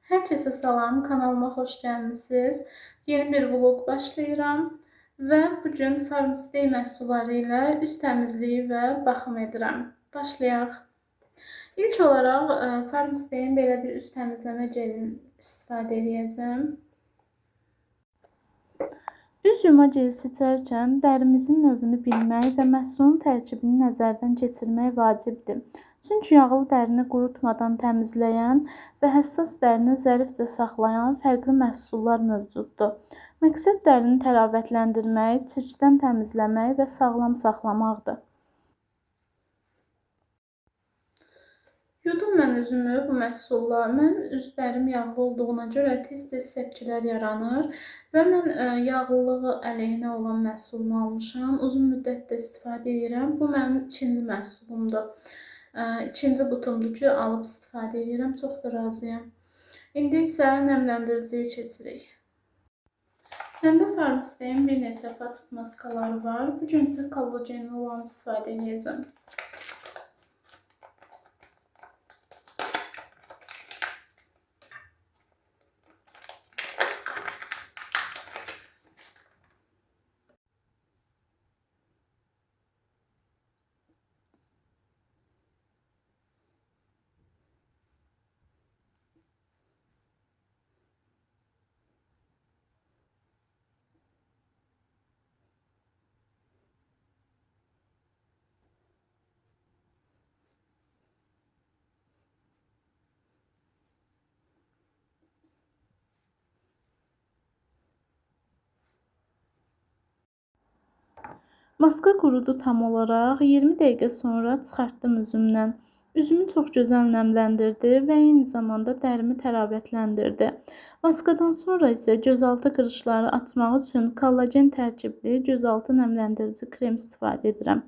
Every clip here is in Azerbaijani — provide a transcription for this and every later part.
Herkese salam, kanalıma xoş gəlmisiniz. Yeni bir vlog başlayıram və bugün Farmstay məhsulları ilə üz təmizliyi və baxım edirəm. Başlayaq. İlk olaraq Farmstay'in belə bir üz təmizləmə gelini istifadə edəcəm. Üz yuma geli seçərkən dərimizin növünü bilmək və məhsulun tərkibini nəzərdən keçirmək vacibdir. Çünki yağlı dərini qurutmadan təmizləyən və həssas dərini zərifcə saxlayan fərqli məhsullar mövcuddur. Məqsəd dərini təravətləndirmək, çirkdən təmizləmək və sağlam saxlamaqdır. Yudum mən üzümü bu məhsulla. Mənim üzlərim yağlı olduğuna görə tez-tez səpkilər yaranır və mən yağlılığı əleyhinə olan məhsulunu almışam. Uzun müddətdə istifadə edirəm. Bu mənim ikinci məhsulumdur. İkinci qutumdur ki, alıb istifadə edirəm. Çox da razıyam. İndi isə nəmləndiriciyə keçirik. Məndə Farmstay'in bir neçə paçit maskaları var. Bu gün isə kollagenli olan istifadə edəcəm. Maska qurudu tam olaraq. 20 dəqiqə sonra çıxartdım üzümdən. Üzümü çox gözəl nəmləndirdi və eyni zamanda dərimi təravətləndirdi. Maskadan sonra isə gözaltı qırışları açmaq üçün kollagen tərkibli gözaltı nəmləndirici krem istifadə edirəm.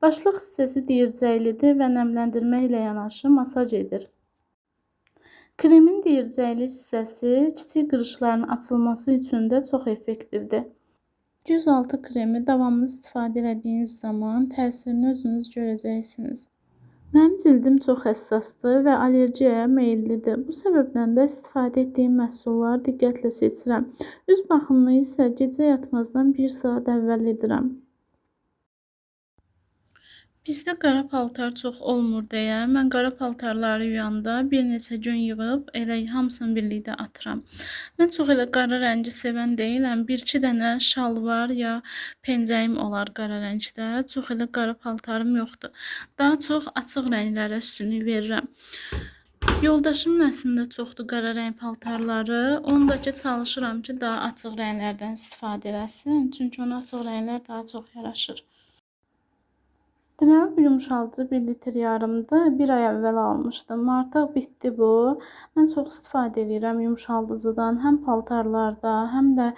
Başlıq hissəsi deyircəklidir və nəmləndirmə ilə yanaşı masaj edir. Kremin deyircəkli hissəsi kiçik qırışların açılması üçün də çox effektivdir. Gözaltı kremi davamlı istifadə etdiyiniz zaman təsirini özünüz görəcəksiniz. Mənim cildim çox həssasdır və allergiyaya meyillidir. Bu səbəbdən də istifadə etdiyim məhsulları diqqətlə seçirəm. Üz baxımını isə gecə yatmazdan 1 saat əvvəl edirəm. Bizdə qara paltar çox olmur deyə mən qara paltarları yuyanda bir neçə gün yığıb elə hamısını birlikdə atıram. Mən çox elə qara rəngi sevən deyiləm. 1-2 dənə şalvar ya pencəyim olar qara rəngdə. Çox elə qara paltarım yoxdur. Daha çox açıq rənglərə üstünlük verirəm. Yoldaşımın əslində çoxdur qara rəng paltarları. Ondakı çalışıram ki, daha açıq rənglərdən istifadə eləsin. Çünki ona açıq rənglər daha çox yaraşır. Deməli, bu yumuşaldıcı 1 litr yarımdır. 1 ay əvvəl almışdım. Artıq bitdi bu. Mən çox istifadə edirəm yumuşaldıcıdan. Həm paltarlarda, həm də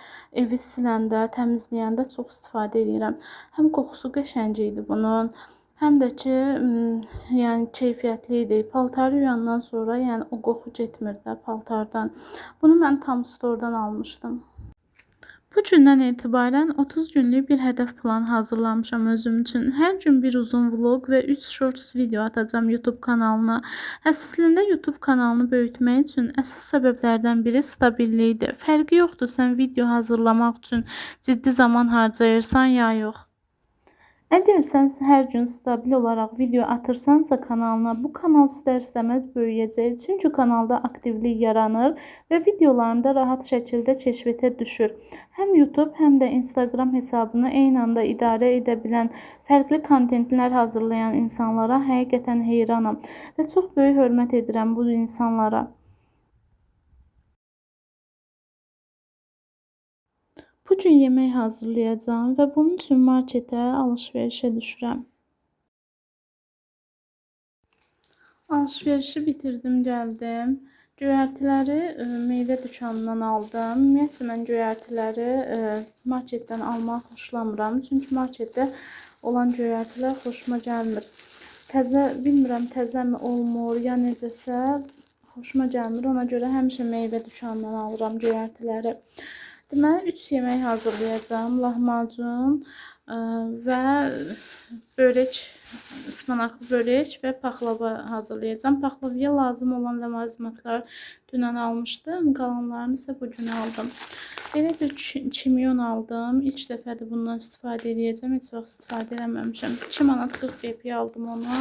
evi siləndə, təmizləyəndə çox istifadə edirəm. Həm qoxusu qəşəng idi bunun, həm də ki, yəni keyfiyyətli idi. Paltarı yuyandan sonra, yəni o qoxu getmir də paltardan. Bunu mən Tam Store'dan almışdım. Bu gündən etibarən 30 günlük bir hədəf plan hazırlamışam özüm üçün. Hər gün bir uzun vlog və 3 shorts video atacağam YouTube kanalına. Əslində YouTube kanalını böyütmək üçün əsas səbəblərdən biri stabillikdir. Fərqi yoxdur sən video hazırlamaq üçün ciddi zaman harcayırsan ya yox. Əgər sən hər gün stabil olaraq video atırsansa kanalına, bu kanal istər-istəməz böyüyəcək. Çünki kanalda aktivlik yaranır və videolarını da rahat şəkildə keşfətə düşür. Həm YouTube, həm də Instagram hesabını eyni anda idarə edə bilən, fərqli kontentlər hazırlayan insanlara həqiqətən heyranam və çox böyük hörmət edirəm bu insanlara. Bugün yemək hazırlayacağım və bunun üçün marketə alış-verişə düşürəm. Alış-verişi bitirdim, gəldim. Göyərtiləri meyvə dükanından aldım. Ümumiyyətlə mən göyərtiləri marketdən almaq xoşlamıram. Çünki marketdə olan göyərtilər xoşuma gəlmir. Bilmirəm təzəmi olmur, ya necəsə xoşuma gəlmir. Ona görə həmişə meyvə dükanından alıram göyərtiləri. Deməli, 3 yemək hazırlayacağım. Lahmacun, və börek, ıspanaqlı börek və paxlava hazırlayacağım. Paxlavaya lazım olan ləvazimatlar dünən almışdım, qalanlarını isə bu gün aldım. Belə bir kimyon aldım. İlk dəfədir bundan istifadə edəcəm. Heç vaxt istifadə eləməmişəm. 2 manat 40 qəpiyə aldım onu.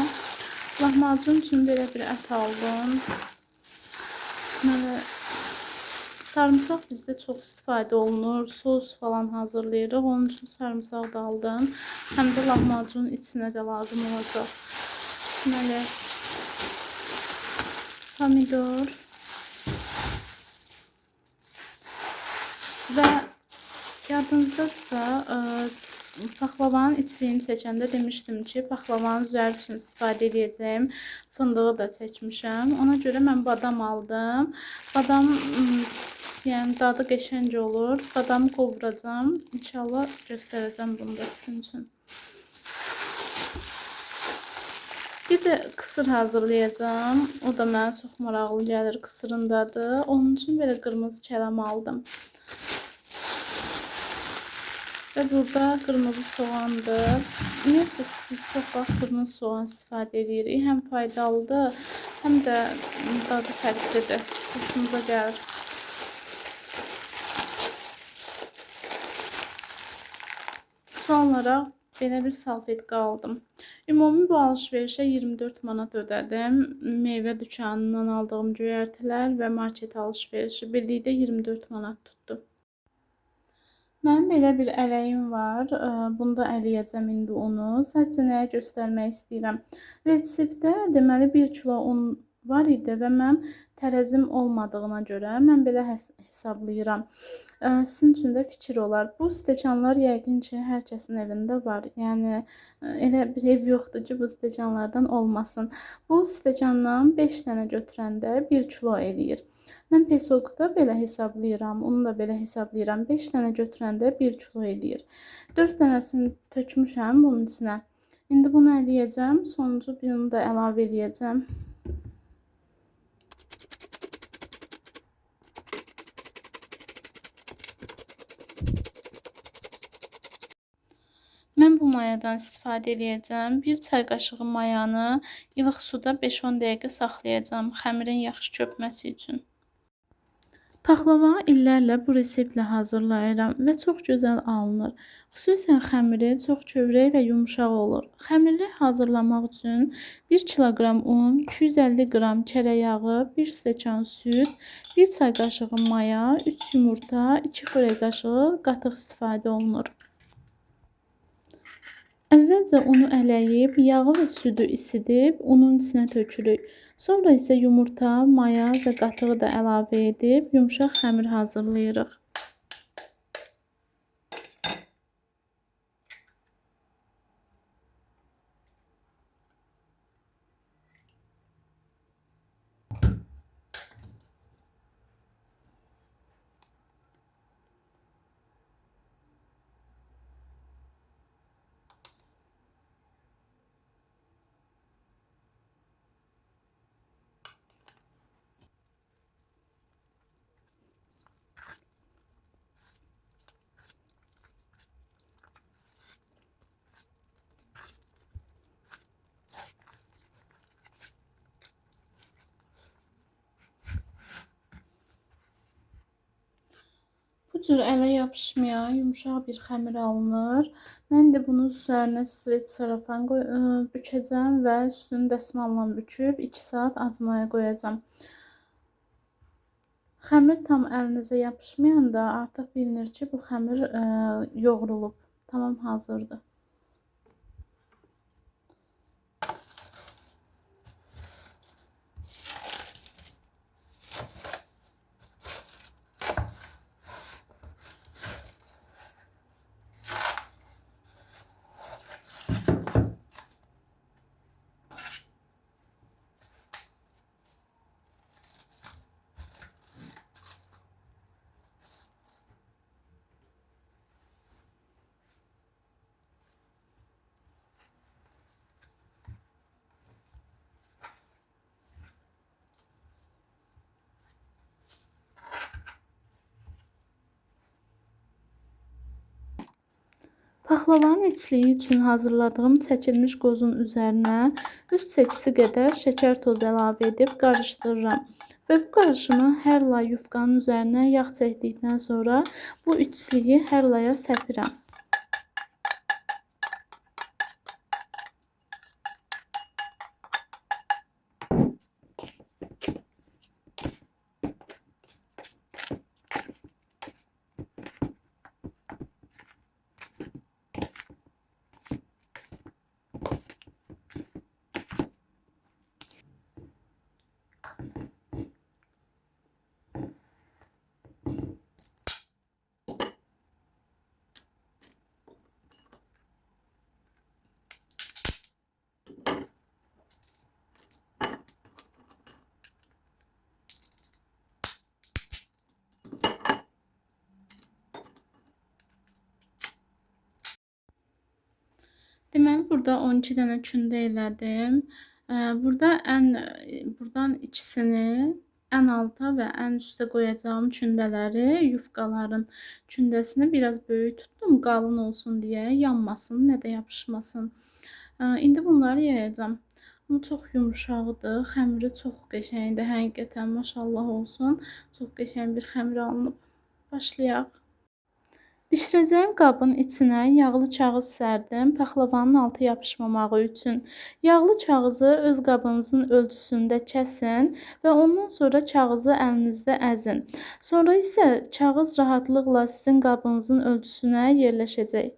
Lahmacun üçün belə bir ət aldım. Deməli, sarımsaq bizdə çox istifadə olunur. Sos falan hazırlayırıq. Onun üçün sarımsaq da aldım. Həm də lahmacunun içinə də lazım olacaq. Deməli, pomidor və yadınızdadırsa, paxlavanın içliyini seçəndə demişdim ki, paxlavanın üzəri üçün istifadə edəcəyim fındığı da çəkmişəm. Ona görə mən badam aldım. Badam, yəni dadı qəşəng olur. Badamı qovuracam. İnşallah göstərəcəm bunu da sizin üçün. Bir də qısır hazırlayacağım. O da mənə çox maraqlı gəlir qısırın dadı. Onun üçün belə qırmızı kələm aldım. Və burada qırmızı soğandır. Ümumiyyətlə biz çox vaxt qırmızı soğan istifadə edirik. Həm faydalıdır, həm də dadı fərqlidir. Xoşumuza gəlir. Son olaraq belə bir salfetka aldım. Ümumi bu alışverişə 24 manat ödədim. Meyvə dükanından aldığım göyərtilər və market alışverişi birlikdə 24 manat tutdu. Mənim belə bir ələyim var. Bunda ələyəcəm indi onu. Sadəcə nəyə göstərmək istəyirəm. Reseptdə deməli 1 kilo un var idi və mən tərəzim olmadığına görə mən belə hesablayıram. Sizin üçün də fikir olar. Bu stəkanlar yəqin ki, hər kəsin evində var. Yəni elə bir ev yoxdur ki, bu stəkanlardan olmasın. Bu stəkandan 5 dənə götürəndə 1 kilo eləyir. Mən pesokda belə hesablayıram, onu da belə hesablayıram. 5 dənə götürəndə 1 kilo eləyir. 4 dənəsini tökmüşəm bunun içinə. İndi bunu ələyəcəm, sonuncu birini də əlavə edəcəm. Mən bu mayadan istifadə edəcəm. 1 çay qaşığı mayanı ilıq suda 5-10 dəqiqə saxlayacağım xəmirin yaxşı köpməsi üçün. Paxlavanı illərlə bu reseptlə hazırlayıram və çox gözəl alınır. Xüsusən xəmiri çox kövrək və yumşaq olur. Xəmiri hazırlamaq üçün 1 kiloqram un, 250 qram kərə yağı, 1 stəkan süd, 1 çay qaşığı maya, 3 yumurta, 2 xörək qaşığı qatıq istifadə olunur. Əvvəlcə unu ələyib, yağı və südü isidib, unun içinə tökürük. Sonra isə yumurta, maya və qatığı da əlavə edib, yumşaq xəmir hazırlayırıq. Bu cür ələ yapışmayan yumşaq bir xəmir alınır. Mən də bunun üzərinə streç sarafan bükəcəm və üstünü dəsmalla büküb 2 saat acmaya qoyacağam. Xəmir tam əlinizə yapışmayanda artıq bilinir ki, bu xəmir yoğrulub. Tamam, hazırdır. Paxlavanın içliyi üçün hazırladığım çəkilmiş qozun üzərinə üst çəkisi qədər şəkər tozu əlavə edib qarışdırıram. Və bu qarışımı hər lay yufqanın üzərinə yağ çəkdikdən sonra bu içliyi hər laya səpirəm. Deməli, burada 12 dənə kündə elədim. Buradan ikisini ən alta və ən üstə qoyacağım kündələri, yufqaların kündəsini biraz böyük tutdum, qalın olsun deyə, yanmasın, nə də yapışmasın. İndi bunları yayacağım. Bu çox yumşaqdır, xəmiri çox qəşəngdir, həqiqətən maşallah olsun. Çox qəşəng bir xəmir alınıb. Başlayaq. Bişirəcəyim qabın içinə yağlı kağız sərdim, paxlavanın altı yapışmamağı üçün. Yağlı kağızı öz qabınızın ölçüsündə kəsin və ondan sonra kağızı əlinizdə əzin. Sonra isə kağız rahatlıqla sizin qabınızın ölçüsünə yerləşəcək.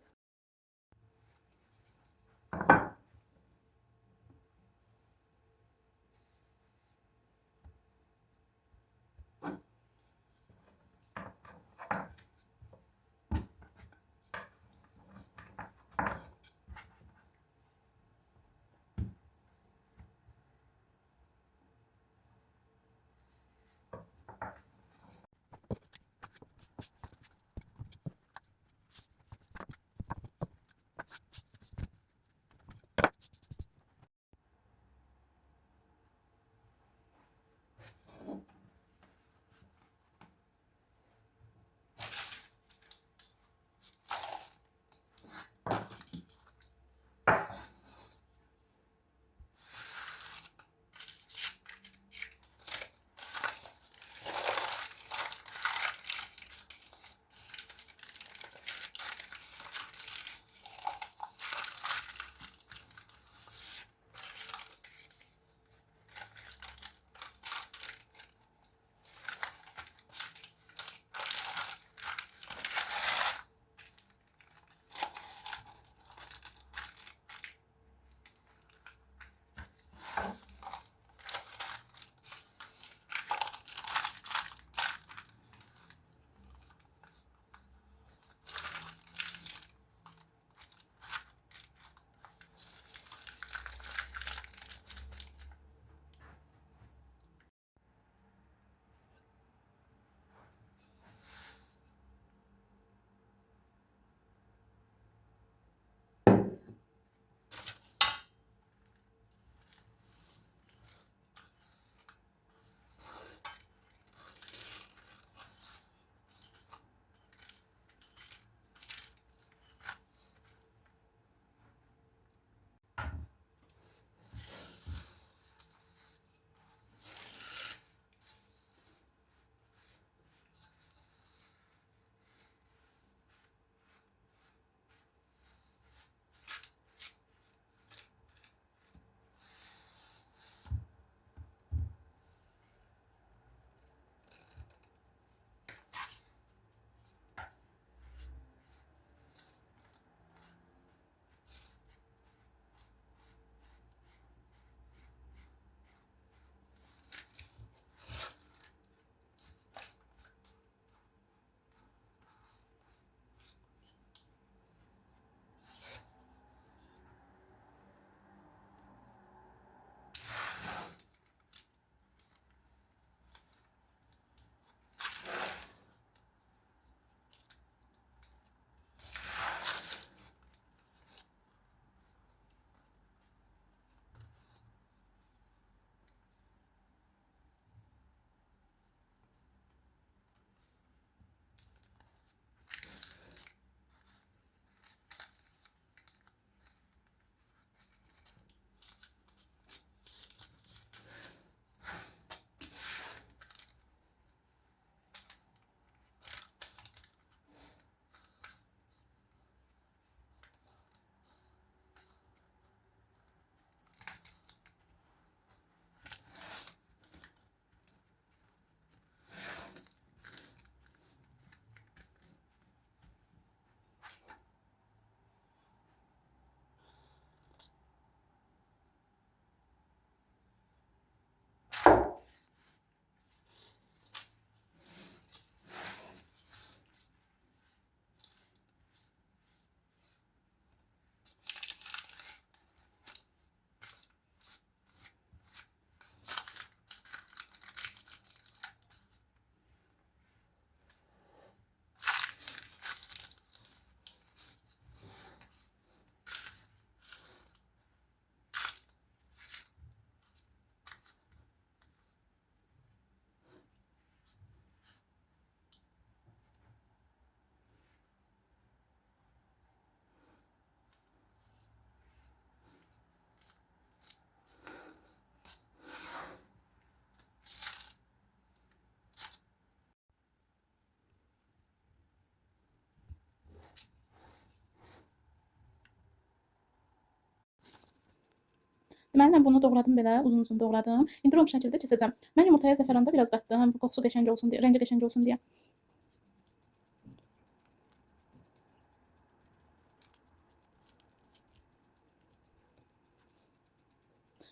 Deməli, mən bunu doğradım belə, uzun-uzun doğradım. İndi rom şəkildə kəsəcəm. Mən yumurtaya zəfəran da biraz qatdım, həm qoxusu qəşəng olsun deyə, rəngi qəşəng olsun deyə.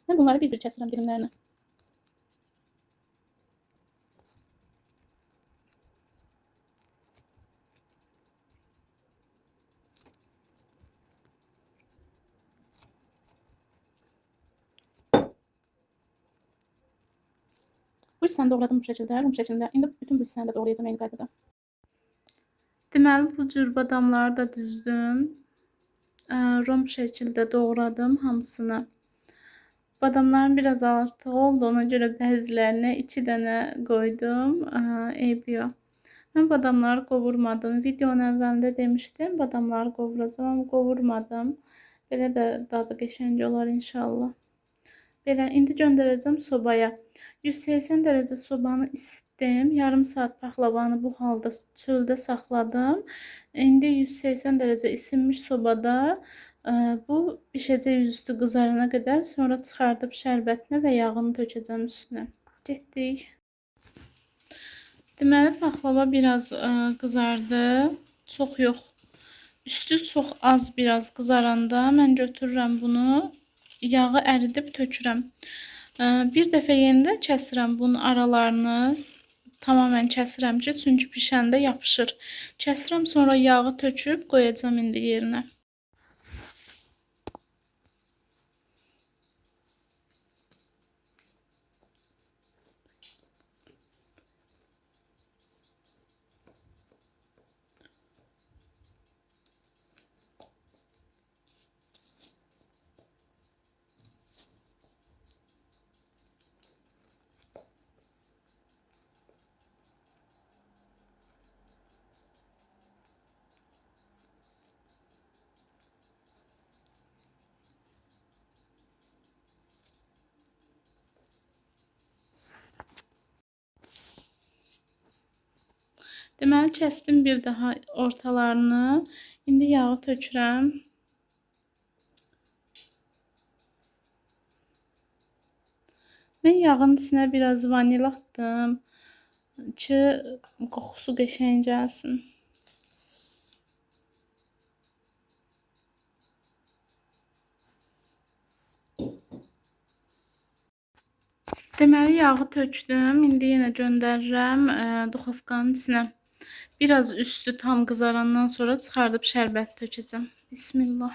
Mən bunları bir-bir kəsirəm dilimlərini. Bu hissəni doğradım bu şəkildə, rom şəklində. İndi bütün bu hissəni də doğrayacağam eyni qaydada. Deməli, bu cür badamları da düzdüm. Rom şəkildə doğradım hamısını. Badamların biraz artığı oldu, ona görə bəzilərinə 2 dənə qoydum. Eybi yox. Mən badamları qovurmadım. Videonun əvvəlində demişdim, badamları qovuracağam, amma qovurmadım. Belə də dadı qəşəng olar inşallah. Belə, indi göndərəcəm sobaya. 180 dərəcə sobanı isitdim. Yarım saat paxlavanı bu halda çöldə saxladım. İndi 180 dərəcə isinmiş sobada bu bişəcək yüzüstü qızarana qədər. Sonra çıxardıb şərbətini və yağını tökəcəm üstünə. Getdik. Deməli, paxlava biraz qızardı. Çox yox. Üstü çox az biraz qızaranda mən götürürəm bunu. Yağı əridib tökürəm. Bir dəfə yenidə kəsirəm bunun aralarını. Tamamən kəsirəm ki, çünki pişəndə yapışır. Kəsirəm, sonra yağı töküb qoyacağam indi yerinə. Deməli, kəsdim bir daha ortalarını. İndi yağı tökürəm. Mən yağın içinə biraz vanil atdım ki, qoxusu qəşəng gəlsin. Deməli, yağı tökdüm. İndi yenə göndərirəm duxovkanın içinə. Biraz üstü tam qızarandan sonra çıxardıb şərbət tökəcəm. Bismillah.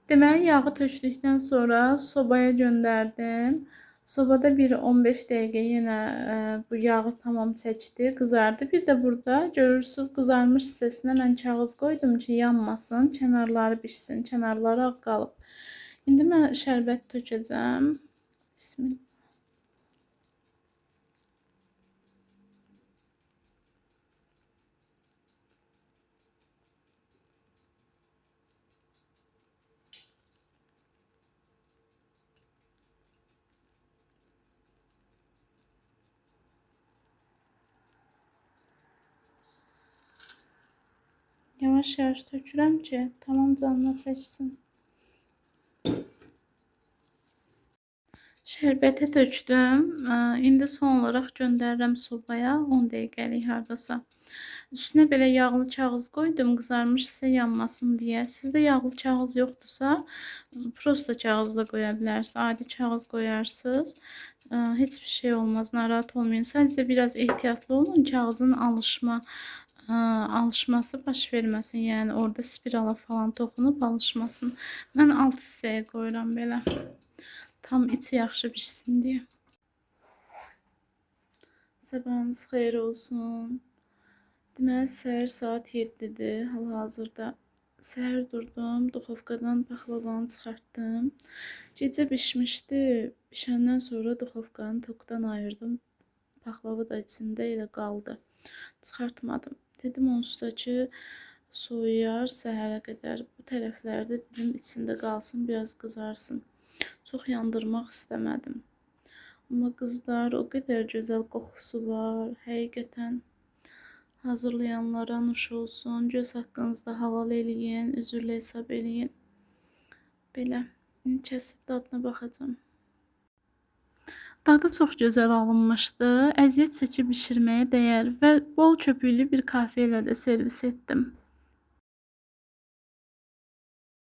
Deməli, yağı tökdükdən sonra sobaya göndərdim. Sobada bir 15 dəqiqə yenə bu yağı tamam çəkdi, qızardı. Bir də burada görürsüz qızarmış hissəsinə mən kağız qoydum ki, yanmasın, kənarları bişsin, kənarları ağ qalıb. İndi mən şərbət tökəcəm. Bismillah. Yavaş-yavaş tökürəm ki, tamam canına çəksin. Şərbəti tökdüm. İndi son olaraq göndərirəm sobaya 10 dəqiqəlik hardasa. Üstünə belə yağlı kağız qoydum, qızarmış hissə yanmasın deyə. Sizdə yağlı kağız yoxdursa, prosta kağız da qoya bilərsiniz. Adi kağız qoyarsınız. Heç bir şey olmaz, narahat olmayın. Sadəcə biraz ehtiyatlı olun, kağızın alışması baş verməsin. Yəni orada spirala falan toxunub alışmasın. Mən alt hissəyə qoyuram belə. Tam içi yaxşı pişsin deyə. Sabahınız xeyir olsun. Deməli, səhər saat 7-dir hal-hazırda. Səhər durdum, duxovkadan paxlavanı çıxartdım. Gecə bişmişdi. Bişəndən sonra duxovkanı tokdan ayırdım. Paxlava da içində elə qaldı. Çıxartmadım. Dedim onsuz da ki, soyuyar səhərə qədər. Bu tərəflərdə dedim içində qalsın, biraz qızarsın. Çox yandırmaq istəmədim. Amma qızlar, o qədər gözəl qoxusu var. Həqiqətən hazırlayanlara nuş olsun. Göz haqqınızda halal eləyin, üzürlə hesab eləyin. Belə. İndi kəsib dadına baxacağam. Dadı çox gözəl alınmışdı. Əziyyət çəkib bişirməyə dəyər və bol köpüklü bir kafe ilə də servis etdim.